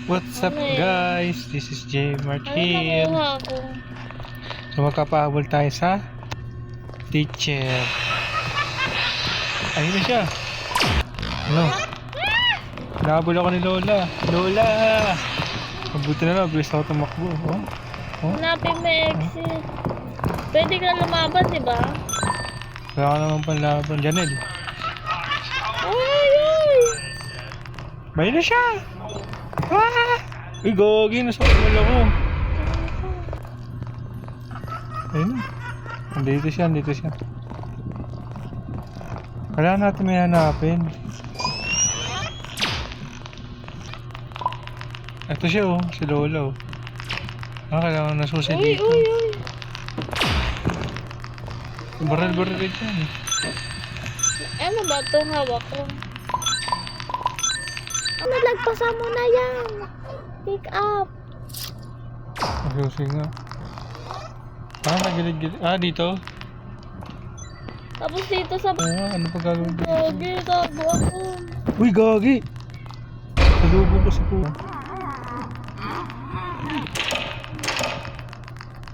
What's up guys? This is J Mart Ano here. nakuha ko? So magkapahabol tayo sa teacher. Ayun na siya. Ano? Nahabol ako ni Lola. Lola! Mabuti na lang, bilis ako tumakbo. Oh? Oh? Hanapin mo exit. Pwede ka lumaban, di ba? Wala ka naman panlaban. Janel. Ay, ay! May na siya! Ah! Uy, gogi! Nasa kamala ko. Ayun na. Andito siya, andito siya. Kailangan natin may hanapin. Ito siya oh, si Lola oh. Kailangan nasusi Uy, dito. uy, uy! Baral-baral rin yan. Ano ba itong hawak ko? Nalagpasan mo na yan! Pick up! Nasusi nga. Nagilid-gilid. Dito? Tapos dito sa... Ano pa gagawin dito? Gogi, tago ako. Uy, gagi! Salubong ko si Puma.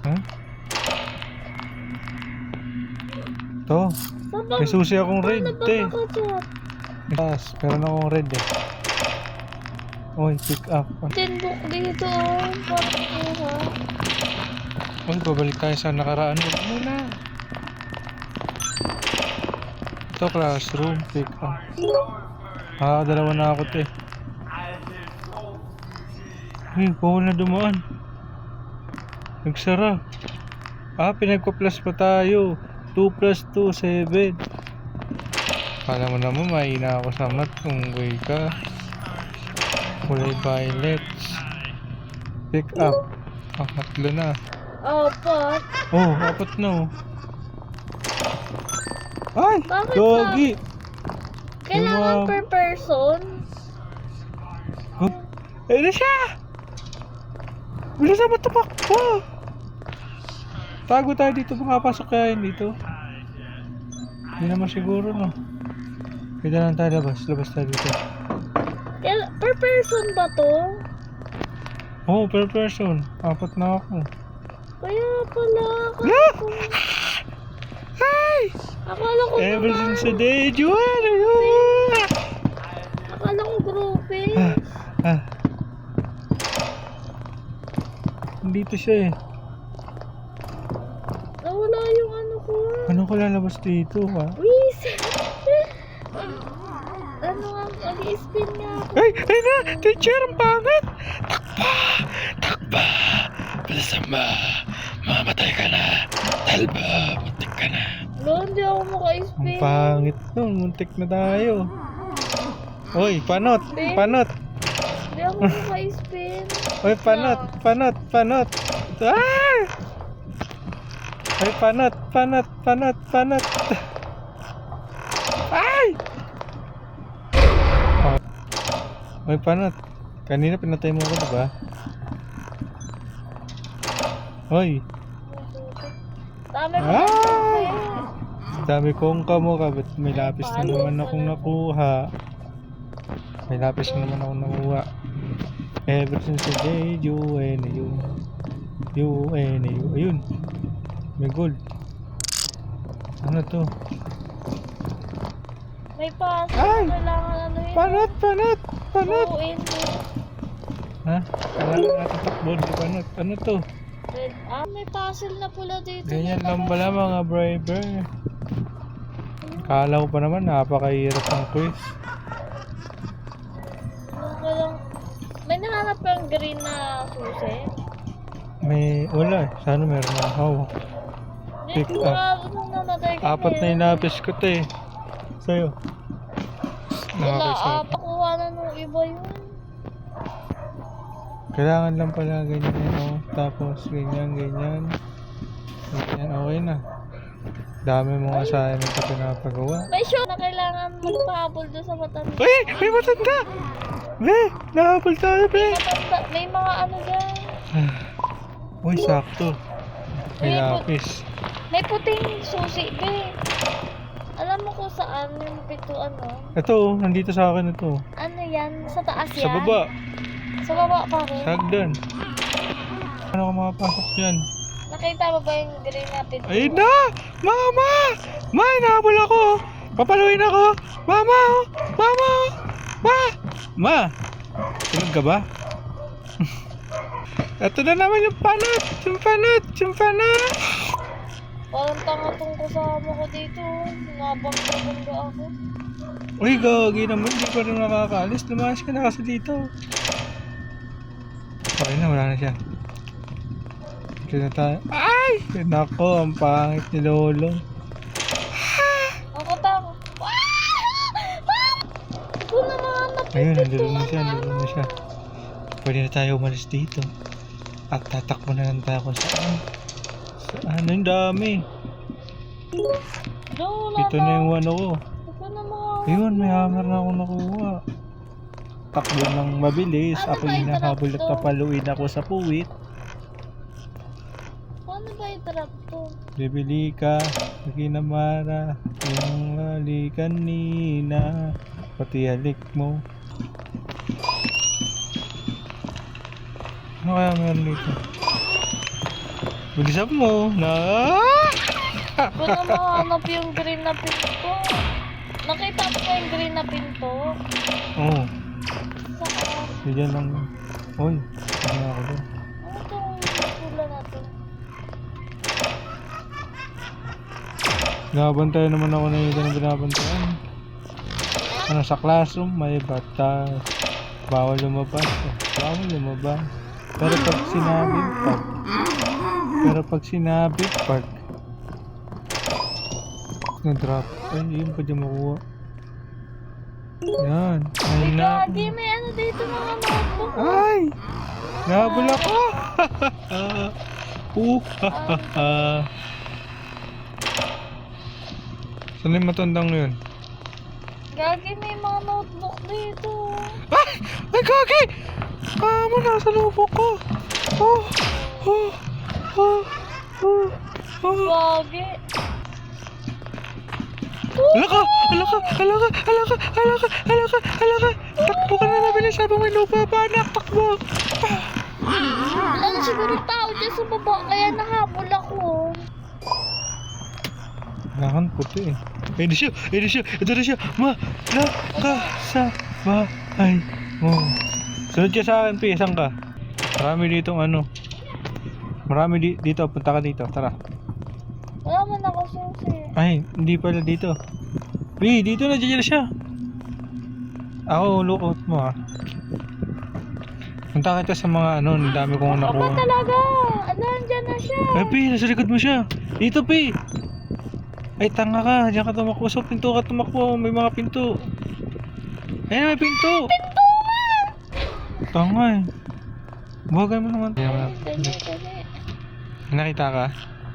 Huh? Ito. May susi akong red, te. Yes, meron akong red eh. Uy, pick up. Tinbook dito, oh. Parang ha? Uy, babalik tayo sa nakaraan. Huwag muna. Ito, classroom. Pick up. Dalawa na ako, te. Uy, bawal na dumaan. Nagsara. Pinagpa-plus pa tayo. 2 plus 2, 7. Kala mo naman, mahina ako sa math kung way ka. Kulay violet. Pick up. Tatlo na. Apat. Oh, apat na oh. Ay! Bakit Doggy! Kailangan Wow. per person? Huh? Ayun na siya! Bilis na matamakbo! Tago tayo dito, makapasok kaya yun dito. Hindi naman siguro no. Kita lang tayo labas tayo dito. Per person ba to? Oh, per person. Apat na ako. Kaya pala. Hi! Akala ko Ever naman. since the day you were Akala ko grouping. Dito siya eh. Nawala yung ano ko. Ano ko lalabas dito ha? Reset. Ano nga, mag-i-spin nga ako. Ay na! Teacher, ang pangit! Takba! Bersama! Mamatay ka na! Talba! Muntik ka na! Hindi ako Ang maka-spin. pangit nun, muntik na tayo. Oy, panot! Panot! Hindi ako maka-spin. Oy, panot! Panot! Ay! Oy, panot! Ay! Oy, panot! Kanina pinatay mo ako, diba? Oy! Dami ko Ah! na-spin. Dami kong kamukha, ba't may lapis na naman akong nakuha. May lapis na naman akong nakuha. Ever since the day, you. Ayun. May gold. Ano to? May pass. Ay! Kailangan ano yun. Panot! Go in this. Ha? Kailangan natin takbol si panot. Ano to? Red. May puzzle na pula dito. Ganyan lang pala mga braver. Kala ko pa naman napakahirap ng quiz. May nahanap kang green na susi? Wala eh. Sana meron na hawak. Pick Hindi, up. namatay ka. Apat na inapis ko to eh. Sa'yo. Wala, Nakakisa. pakuha na nung iba yun. Kailangan lang pala ganyan oh. Tapos ganyan. Ganyan, okay na. Dami mga assignment na pinapagawa. May show na kailangan magpahabol doon sa matanda. Uy! May matanda! Be! Nahabol tayo, be! May mga ano dyan. Uy, sakto. May May lapis. May puting susi, be. Alam mo kung saan yung pito ano? Ito, nandito sa akin ito. Ano yan? Sa taas yan? Sa baba. Sa baba pa rin. Hagdan. Ano ka makapasok dyan? Nakita mo ba yung green na pinto? Ayun na! Mama! Ma, inahabol ako! Papaluin ako! Mama! Mama! Ma! Ma! Tulog ka ba? Ito na naman yung panat! Yung panat! Yung panat! Parang tanga tong kasama ko dito. Nabangga ako. Uy, gagi naman. Hindi pa rin nakakaalis. Lumayas ka na kasi dito. Okay na, wala na siya. Ito na tayo. Ay! Nako, ang pangit ni Lolo. Ang katakot. Ito na mga Ayun, nandun napipintuan na siya. na Nandun na siya. Pwede na tayo umalis dito. At tatakbo na lang tayo kung saan. Saan? Ang dami. Wala Ito na yung ano ko. Ito na mga... Ayun, may hammer na akong nakuha. Takbo ng mabilis. Ano Ako ba yung hinahabol at trap to? papaluin ako sa puwit. Paano ba i-trap to? Bibili ka, Kinamara, yung hali kanina, pati halik mo. Ano kaya meron dito? Bilisan mo na... Ito na mahanap yung green na pinto. Nakita mo ba yung green na pinto? Oo, Saan? bigyan lang. Uy, ano ako doon? Ano itong pula natin? Binabantayan naman ako na yung binabantayan. Ano sa classroom, may batas. Bawal lumabas. Bawal lumabas. Pero pag sinabi, pag na-drop. Ay, yun pa dyan makuha. Yan. Ay, na. Gagi, may ano dito mga notebook. Ay! Nahabol ako! Saan yung matandang yun? Gagi, may mga notebook dito. Ay! Ay, gagi! Kamo, nasa lubok ko! Oh! Oh! Oh! Oh! Oh! Gagi. Alaka! Alaka! Alaka! Alaka! Alaka! Alaka! Alaka! Takbo ka na nabilis habang may lupa pa, anak! Takbo! Wala na siguro tao dyan sa baba, kaya nahabol ako. Kailangan puti eh. Ayun na siya! Ayun na siya! Ito na siya! Malaka sa bahay mo. Sunod ka sa akin, Pi. Saan ka? Marami ditong ano. Marami dito. Punta ka dito. Tara. Wala man ako susi. Ay, hindi pala dito. Pi, dito na. Diyan na siya. Ako, lookout mo ha. Punta kita sa mga ano. Ang dami kong Aba nakuha. talaga. Andyan na siya. Ay, Pi. Nasa likod mo siya. Dito, Pi. Ay, tanga ka. Diyan ka tumakbo. Sa pinto ka tumakbo. May mga pinto. Ayun, may pinto. Pinto nga. Tanga eh. Bagay mo naman. Dali. Nakita ka?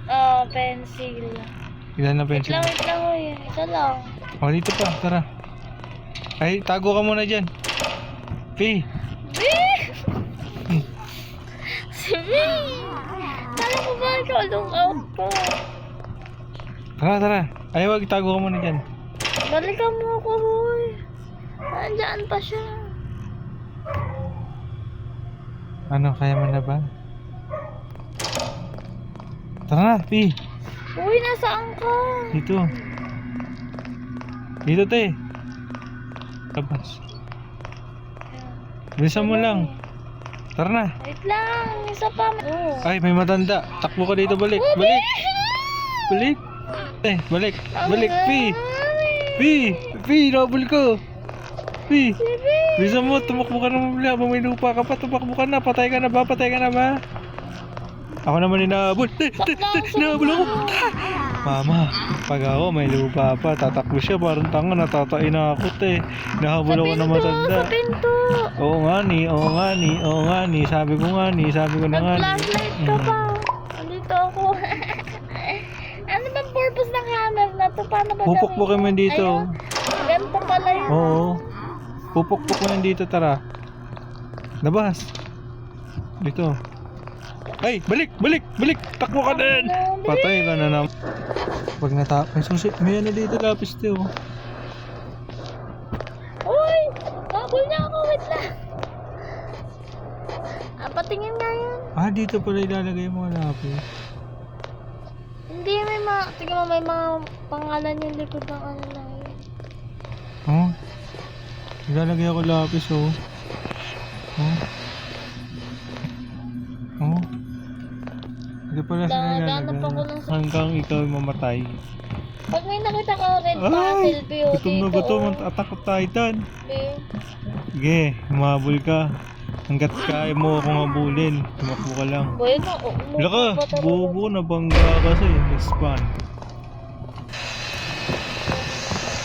Oh, pencil. Ilan na Wait pencil? lang, yun. Isa lang. O, dito pa. Tara. Ay, tago ka muna dyan. Pi. Si B! Kala ko ba ikaw lookout ko? Tara. Ay, wag. Tago ka muna dyan. Balikan mo ako, boy. Nandyan pa siya. Ano, kaya mo na ba? Tara na, Pi. Uy, nasaan ka? Dito. Dito, te. Labas. Bilisan mo lang. Tara na. Wait lang, isa pa. Oh. Ay, may matanda. Takbo ka dito, balik. Balik. Balik. Eh, balik. Balik, Pi. Pi, nabul ko. Pi. Bilisan mo, tumakbo ka na mabili. Habang may lupa ka pa, tumakbo ka na. Patay ka na ba? Ako naman inaabol. Inaabol ako. Mama, pag ako may lupa pa, tatakbo siya. Parang tanga, natatain na ako, te. Nahabol ako na matanda. Sa pinto. Oo nga ni. Sabi ko na nga ni. Nag-flashlight ka pa. Andito ako. Ano bang purpose ng hammer na to? Paano ba Pupukpukin mo yun dito. Ayun, ganito pala yun. Oo. Pupukpuk mo yun dito, tara. Labas. Dito. Ay, balik. Takbo ka din. Patay ka na naman. Pag natapay, susi. May ano dito, lapis dito. Uy! Kabul niya ako, wait lang. patingin nga yan. Ah, dito pala ilalagay mo ang lapis. Hindi, may mga, tingin mo may mga pangalan yung likod ng ano lang yun. Oh. Ilalagay ako lapis, oh. Oh. Oh. Hindi pala sila Naghanap ilalagay. ako ng Hanggang ikaw ay mamatay. Pag may nakita ka red Ay! puzzle view Gutom na dito. gutom. Attack Titan. Eh, Sige, humabol ka. Hanggat kaya mo akong habulin. Tumakbo ka lang. boy, umupo Wala ka, pa talaga. bobo na bangga kasi. Nag-spawn.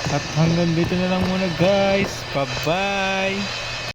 At hanggang dito na lang muna guys. Bye-bye.